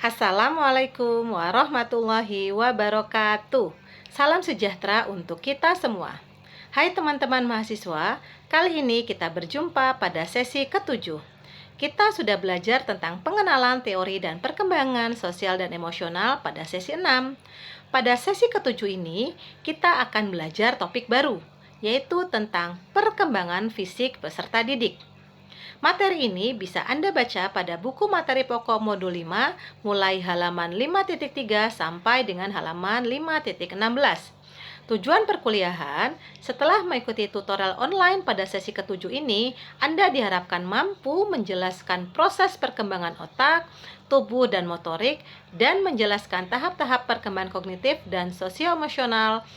Assalamualaikum warahmatullahi wabarakatuh. Salam sejahtera untuk kita semua. Hai teman-teman mahasiswa, kali ini kita berjumpa pada sesi ketujuh. Kita sudah belajar tentang pengenalan teori dan perkembangan sosial dan emosional pada sesi 6. Pada sesi ketujuh ini, kita akan belajar topik baru, yaitu tentang perkembangan fisik peserta didik. Materi ini bisa Anda baca pada buku materi pokok modul 5 mulai halaman 5.3 sampai dengan halaman 5.16. Tujuan perkuliahan, setelah mengikuti tutorial online pada sesi ketujuh ini, Anda diharapkan mampu menjelaskan proses perkembangan otak, tubuh dan motorik, dan menjelaskan tahap-tahap perkembangan kognitif dan sosio-emosional.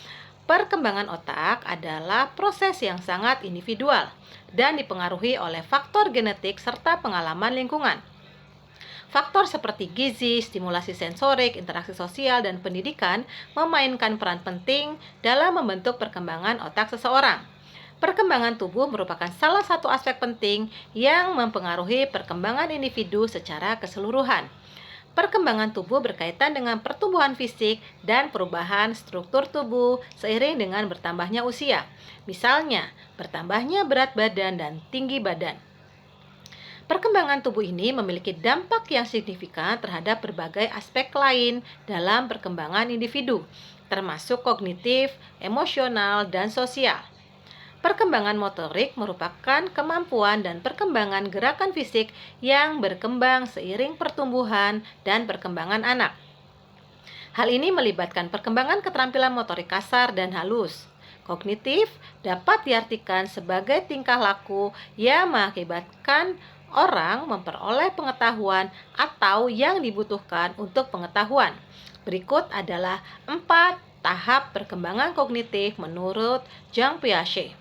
Perkembangan otak adalah proses yang sangat individual dan dipengaruhi oleh faktor genetik serta pengalaman lingkungan. Faktor seperti gizi, stimulasi sensorik, interaksi sosial, dan pendidikan memainkan peran penting dalam membentuk perkembangan otak seseorang. Perkembangan tubuh merupakan salah satu aspek penting yang mempengaruhi perkembangan individu secara keseluruhan. Perkembangan tubuh berkaitan dengan pertumbuhan fisik dan perubahan struktur tubuh seiring dengan bertambahnya usia. Misalnya, bertambahnya berat badan dan tinggi badan. Perkembangan tubuh ini memiliki dampak yang signifikan terhadap berbagai aspek lain dalam perkembangan individu, termasuk kognitif, emosional, dan sosial. Perkembangan motorik merupakan kemampuan dan perkembangan gerakan fisik yang berkembang seiring pertumbuhan dan perkembangan anak. Hal ini melibatkan perkembangan keterampilan motorik kasar dan halus. Kognitif dapat diartikan sebagai tingkah laku yang mengakibatkan orang memperoleh pengetahuan atau yang dibutuhkan untuk pengetahuan. Berikut adalah 4 tahap perkembangan kognitif menurut Jean Piaget.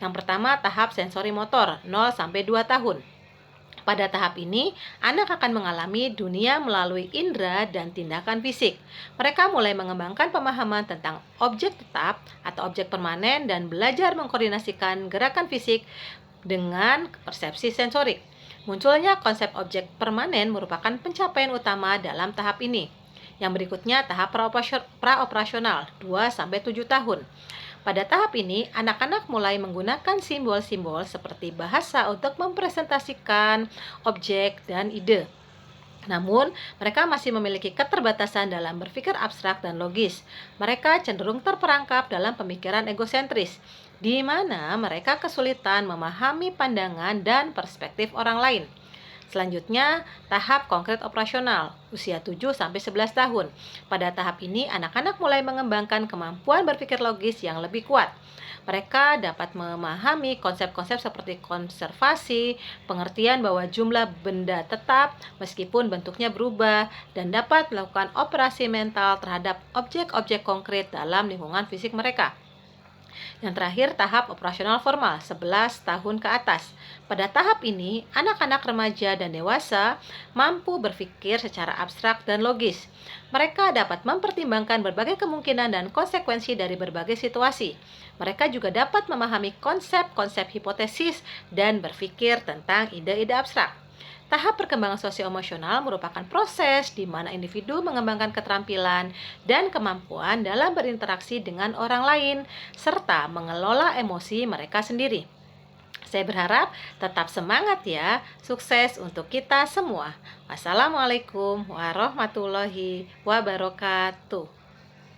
Yang pertama, tahap sensori motor 0-2 tahun. Pada tahap ini, anak akan mengalami dunia melalui indera dan tindakan fisik. Mereka mulai mengembangkan pemahaman tentang objek tetap atau objek permanen dan belajar mengkoordinasikan gerakan fisik dengan persepsi sensorik. Munculnya konsep objek permanen merupakan pencapaian utama dalam tahap ini. Yang berikutnya, tahap praoperasional 2-7 tahun. Pada tahap ini, anak-anak mulai menggunakan simbol-simbol seperti bahasa untuk mempresentasikan objek dan ide. Namun, mereka masih memiliki keterbatasan dalam berpikir abstrak dan logis. Mereka cenderung terperangkap dalam pemikiran egosentris, di mana mereka kesulitan memahami pandangan dan perspektif orang lain. Selanjutnya, tahap konkret operasional, usia 7-11 tahun. Pada tahap ini, anak-anak mulai mengembangkan kemampuan berpikir logis yang lebih kuat. Mereka dapat memahami konsep-konsep seperti konservasi, pengertian bahwa jumlah benda tetap meskipun bentuknya berubah, dan dapat melakukan operasi mental terhadap objek-objek konkret dalam lingkungan fisik mereka. Yang terakhir, tahap operasional formal 11 tahun ke atas. Pada tahap ini, anak-anak remaja dan dewasa mampu berpikir secara abstrak dan logis. Mereka dapat mempertimbangkan berbagai kemungkinan dan konsekuensi dari berbagai situasi. Mereka juga dapat memahami konsep-konsep hipotesis dan berpikir tentang ide-ide abstrak. Tahap perkembangan sosio-emosional merupakan proses di mana individu mengembangkan keterampilan dan kemampuan dalam berinteraksi dengan orang lain, serta mengelola emosi mereka sendiri. Saya berharap tetap semangat ya. Sukses untuk kita semua. Wassalamualaikum warahmatullahi wabarakatuh.